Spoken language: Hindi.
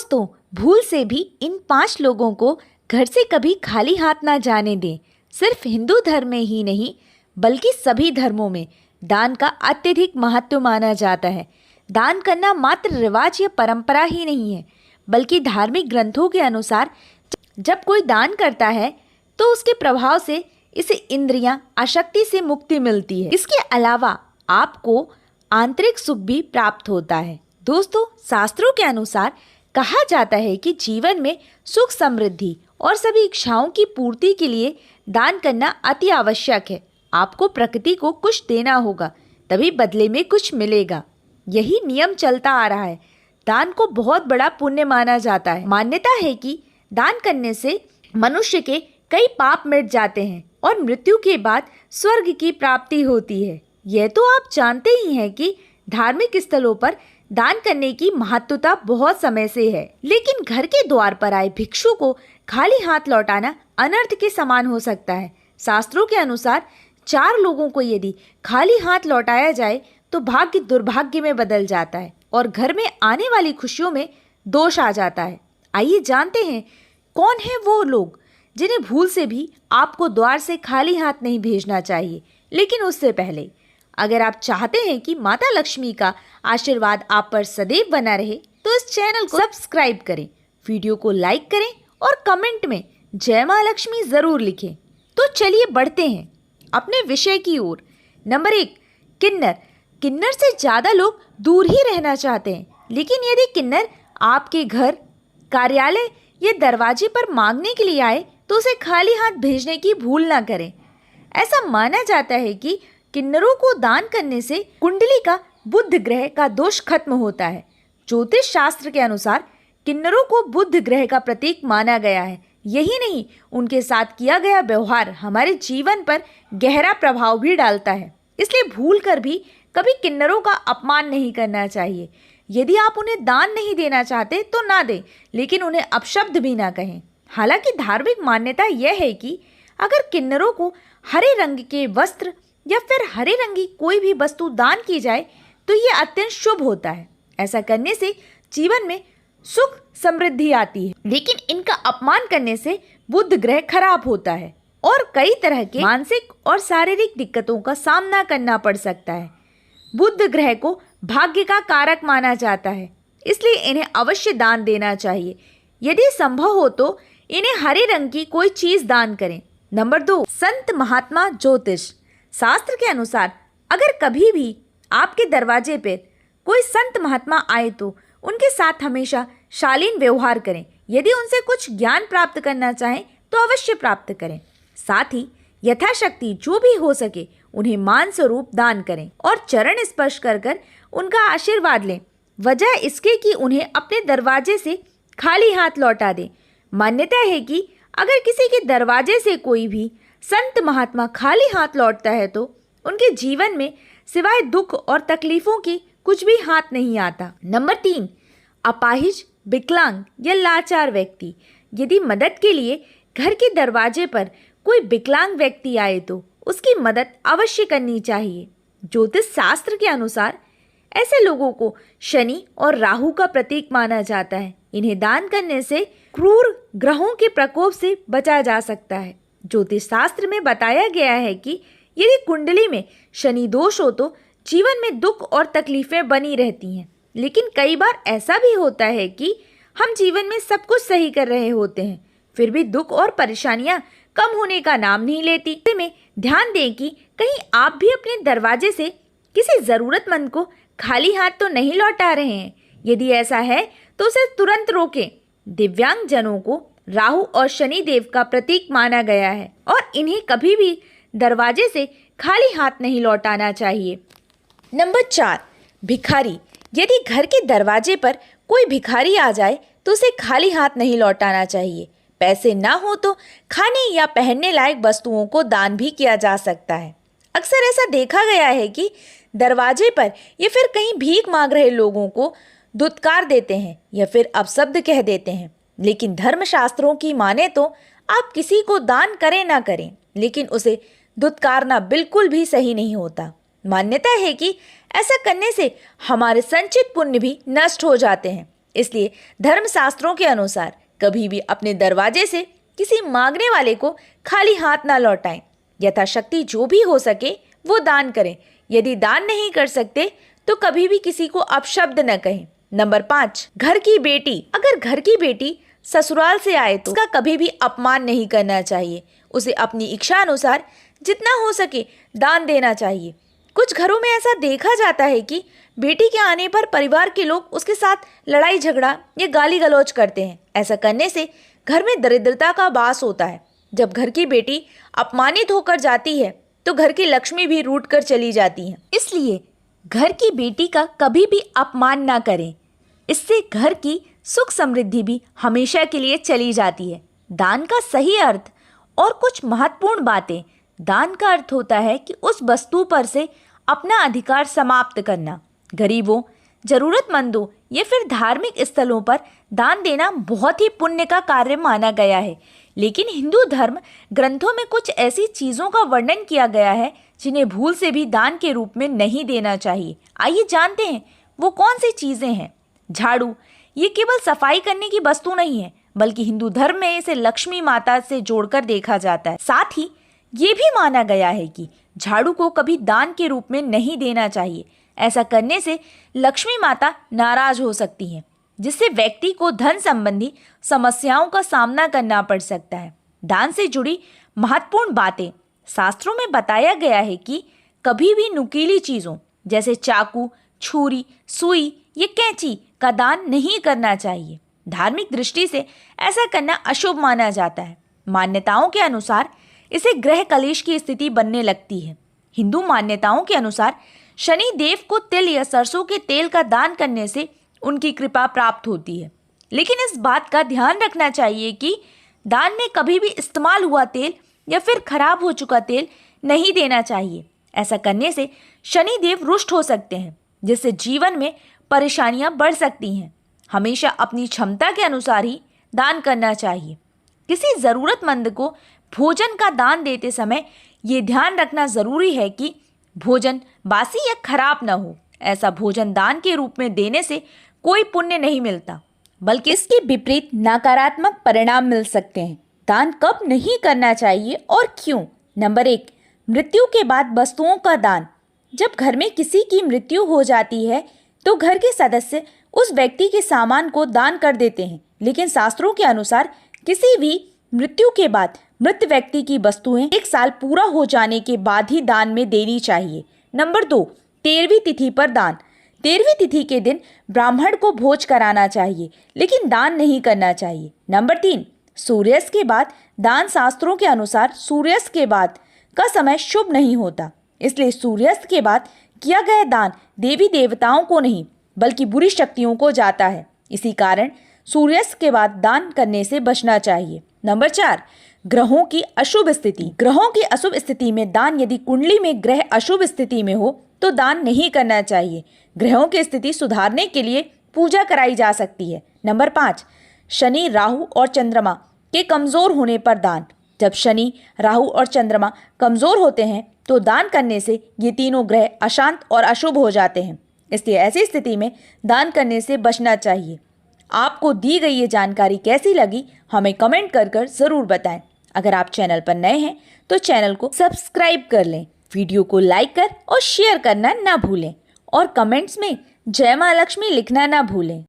दोस्तों, भूल से भी इन 5 लोगों को घर से कभी खाली हाथ ना जाने दें। सिर्फ हिंदू धर्म में ही नहीं बल्कि सभी धर्मों में दान का अत्यधिक महत्व माना जाता है। दान करना मात्र रिवाज या परंपरा ही नहीं है, बल्कि धार्मिक ग्रंथों के अनुसार जब कोई दान करता है तो उसके प्रभाव से इसे इंद्रियां आसक्ति से मुक्ति मिलती है। इसके अलावा आपको आंतरिक सुख भी प्राप्त होता है। दोस्तों, शास्त्रों के अनुसार कहा जाता है कि जीवन में सुख समृद्धि और सभी इच्छाओं की पूर्ति के लिए दान करना अति आवश्यक है। आपको प्रकृति को कुछ देना होगा, तभी बदले में कुछ मिलेगा। यही नियम चलता आ रहा है। दान को बहुत बड़ा पुण्य माना जाता है। मान्यता है कि दान करने से मनुष्य के कई पाप मिट जाते हैं और मृत्यु के बाद स्वर्ग की प्राप्ति होती है। यह तो आप जानते ही हैं कि धार्मिक स्थलों पर दान करने की महत्वता बहुत समय से है, लेकिन घर के द्वार पर आए भिक्षु को खाली हाथ लौटाना अनर्थ के समान हो सकता है। शास्त्रों के अनुसार 4 लोगों को यदि खाली हाथ लौटाया जाए तो भाग्य दुर्भाग्य में बदल जाता है और घर में आने वाली खुशियों में दोष आ जाता है। आइए जानते हैं कौन है वो लोग जिन्हें भूल से भी आपको द्वार से खाली हाथ नहीं भेजना चाहिए। लेकिन उससे पहले अगर आप चाहते हैं कि माता लक्ष्मी का आशीर्वाद आप पर सदैव बना रहे तो इस चैनल को सब्सक्राइब करें, वीडियो को लाइक करें और कमेंट में जय मां लक्ष्मी जरूर लिखें। तो चलिए बढ़ते हैं अपने विषय की ओर। नंबर 1, किन्नर। किन्नर से ज़्यादा लोग दूर ही रहना चाहते हैं, लेकिन यदि किन्नर आपके घर, कार्यालय या दरवाजे पर मांगने के लिए आए तो उसे खाली हाथ भेजने की भूल ना करें। ऐसा माना जाता है कि किन्नरों को दान करने से कुंडली का बुध ग्रह का दोष खत्म होता है। ज्योतिष शास्त्र के अनुसार किन्नरों को बुध ग्रह का प्रतीक माना गया है। यही नहीं, उनके साथ किया गया व्यवहार हमारे जीवन पर गहरा प्रभाव भी डालता है। इसलिए भूल कर भी कभी किन्नरों का अपमान नहीं करना चाहिए। यदि आप उन्हें दान नहीं देना चाहते तो ना दें, लेकिन उन्हें अपशब्द भी ना कहें। हालांकि धार्मिक मान्यता यह है कि अगर किन्नरों को हरे रंग के वस्त्र या फिर हरे रंग की कोई भी वस्तु दान की जाए तो ये अत्यंत शुभ होता है। ऐसा करने से जीवन में सुख समृद्धि आती है, लेकिन इनका अपमान करने से बुध ग्रह खराब होता है और कई तरह के मानसिक और शारीरिक दिक्कतों का सामना करना पड़ सकता है। बुध ग्रह को भाग्य का कारक माना जाता है, इसलिए इन्हें अवश्य दान देना चाहिए। यदि संभव हो तो इन्हें हरे रंग की कोई चीज दान करें। नंबर 2, संत महात्मा ज्योतिष। शास्त्र के अनुसार अगर कभी भी आपके दरवाजे पर कोई संत महात्मा आए तो उनके साथ हमेशा शालीन व्यवहार करें। यदि उनसे कुछ ज्ञान प्राप्त करना चाहें तो अवश्य प्राप्त करें। साथ ही यथाशक्ति जो भी हो सके उन्हें मान स्वरूप दान करें और चरण स्पर्श कर उनका आशीर्वाद लें। वजह इसके कि उन्हें अपने दरवाजे से खाली हाथ लौटा दें। मान्यता है कि अगर किसी के दरवाजे से कोई भी संत महात्मा खाली हाथ लौटता है तो उनके जीवन में सिवाय दुख और तकलीफों की कुछ भी हाथ नहीं आता। नंबर 3, अपाहिज, विकलांग या लाचार व्यक्ति। यदि मदद के लिए घर के दरवाजे पर कोई विकलांग व्यक्ति आए तो उसकी मदद अवश्य करनी चाहिए। ज्योतिष शास्त्र के अनुसार ऐसे लोगों को शनि और राहु का प्रतीक माना जाता है। इन्हें दान करने से क्रूर ग्रहों के प्रकोप से बचा जा सकता है। ज्योतिष शास्त्र में बताया गया है कि यदि कुंडली में शनि दोष हो तो जीवन में दुख और तकलीफें बनी रहती हैं। लेकिन कई बार ऐसा भी होता है कि हम जीवन में सब कुछ सही कर रहे होते हैं, फिर भी दुख और परेशानियां कम होने का नाम नहीं लेती। ऐसे में ध्यान दें कि कहीं आप भी अपने दरवाजे से किसी ज़रूरतमंद को खाली हाथ तो नहीं लौटा रहे हैं। यदि ऐसा है तो उसे तुरंत रोकें। दिव्यांग जनों को राहु और शनि देव का प्रतीक माना गया है और इन्हें कभी भी दरवाजे से खाली हाथ नहीं लौटाना चाहिए। नंबर 4, भिखारी। यदि घर के दरवाजे पर कोई भिखारी आ जाए तो उसे खाली हाथ नहीं लौटाना चाहिए। पैसे ना हो तो खाने या पहनने लायक वस्तुओं को दान भी किया जा सकता है। अक्सर ऐसा देखा गया है कि दरवाजे पर या फिर कहीं भीख मांग रहे लोगों को दुत्कार देते हैं या फिर अपशब्द कह देते हैं। लेकिन धर्मशास्त्रों की माने तो आप किसी को दान करें ना करें, लेकिन उसे दुत्कारना बिल्कुल भी सही नहीं होता। मान्यता है कि ऐसा करने से हमारे संचित पुण्य भी नष्ट हो जाते हैं। इसलिए धर्मशास्त्रों के अनुसार कभी भी अपने दरवाजे से किसी मांगने वाले को खाली हाथ ना लौटाएं। यथाशक्ति जो भी हो सके वो दान करें। यदि दान नहीं कर सकते तो कभी भी किसी को अपशब्द न कहें। नंबर 5, घर की बेटी। अगर घर की बेटी ससुराल से आए तो उसका कभी भी अपमान नहीं करना चाहिए। उसे अपनी इच्छा अनुसार जितना हो सके दान देना चाहिए। कुछ घरों में ऐसा देखा जाता है कि बेटी के आने पर परिवार के लोग उसके साथ लड़ाई झगड़ा या गाली गलौज करते हैं। ऐसा करने से घर में दरिद्रता का वास होता है। जब घर की बेटी अपमानित होकर जाती है तो घर की लक्ष्मी भी रूठ कर चली जाती है। इसलिए घर की बेटी का कभी भी अपमान ना करें। इससे घर की सुख समृद्धि भी हमेशा के लिए चली जाती है। दान का सही अर्थ और कुछ महत्वपूर्ण बातें। दान का अर्थ होता है कि उस वस्तु पर से अपना अधिकार समाप्त करना। गरीबों, जरूरतमंदों या फिर धार्मिक स्थलों पर दान देना बहुत ही पुण्य का कार्य माना गया है। लेकिन हिंदू धर्म ग्रंथों में कुछ ऐसी चीज़ों का वर्णन किया गया है जिन्हें भूल से भी दान के रूप में नहीं देना चाहिए। आइए जानते हैं वो कौन सी चीज़ें हैं। झाड़ू, ये केवल सफाई करने की वस्तु नहीं है, बल्कि हिंदू धर्म में इसे लक्ष्मी माता से जोड़कर देखा जाता है। साथ ही ये भी माना गया है कि झाड़ू को कभी दान के रूप में नहीं देना चाहिए। ऐसा करने से लक्ष्मी माता नाराज हो सकती हैं, जिससे व्यक्ति को धन संबंधी समस्याओं का सामना करना पड़ सकता है। दान से जुड़ी महत्वपूर्ण बातें। शास्त्रों में बताया गया है कि कभी भी नुकीली चीज़ों जैसे चाकू, छुरी, सुई या कैंची का दान नहीं करना चाहिए। धार्मिक दृष्टि से ऐसा करना अशुभ माना जाता है। मान्यताओं के अनुसार इसे ग्रह कलेश की स्थिति बनने लगती है। हिंदू मान्यताओं के अनुसार शनि देव को तिल या सरसों के तेल का दान करने से उनकी कृपा प्राप्त होती है। लेकिन इस बात का ध्यान रखना चाहिए कि दान में कभी भी इस्तेमाल हुआ तेल या फिर खराब हो चुका तेल नहीं देना चाहिए। ऐसा करने से शनि देव रुष्ट हो सकते हैं, जिससे जीवन में परेशानियां बढ़ सकती हैं। हमेशा अपनी क्षमता के अनुसार ही दान करना चाहिए। किसी ज़रूरतमंद को भोजन का दान देते समय ये ध्यान रखना ज़रूरी है कि भोजन बासी या खराब न हो। ऐसा भोजन दान के रूप में देने से कोई पुण्य नहीं मिलता, बल्कि इसके विपरीत नकारात्मक परिणाम मिल सकते हैं। दान कब नहीं करना चाहिए और क्यों? नंबर 1, मृत्यु के बाद वस्तुओं का दान। जब घर में किसी की मृत्यु हो जाती है तो घर के सदस्य उस व्यक्ति के सामान को दान कर देते हैं। लेकिन शास्त्रों के अनुसार किसी भी मृत्यु के बाद मृत व्यक्ति की वस्तुएं 1 साल पूरा हो जाने के बाद ही दान में देनी चाहिए। नंबर 2, 13वीं तिथि पर दान। 13वीं तिथि के दिन ब्राह्मण को भोज कराना चाहिए, लेकिन दान नहीं करना चाहिए। नंबर 3, सूर्यास्त के बाद दान। शास्त्रों के अनुसार सूर्यास्त के बाद का समय शुभ नहीं होता, इसलिए सूर्यास्त के बाद किया गया दान देवी देवताओं को नहीं बल्कि बुरी शक्तियों को जाता है। इसी कारण सूर्यास्त के बाद दान करने से बचना चाहिए। नंबर 4, ग्रहों की अशुभ स्थिति। ग्रहों की अशुभ स्थिति में दान। यदि कुंडली में ग्रह अशुभ स्थिति में हो तो दान नहीं करना चाहिए। ग्रहों की स्थिति सुधारने के लिए पूजा कराई जा सकती है। नंबर 5, शनि, राहु और चंद्रमा के कमज़ोर होने पर दान। जब शनि, राहु और चंद्रमा कमज़ोर होते हैं तो दान करने से ये तीनों ग्रह अशांत और अशुभ हो जाते हैं, इसलिए ऐसी स्थिति में दान करने से बचना चाहिए। आपको दी गई ये जानकारी कैसी लगी हमें कमेंट कर ज़रूर बताएं। अगर आप चैनल पर नए हैं तो चैनल को सब्सक्राइब कर लें, वीडियो को लाइक कर और शेयर करना ना भूलें और कमेंट्स में जय मां लक्ष्मी लिखना ना भूलें।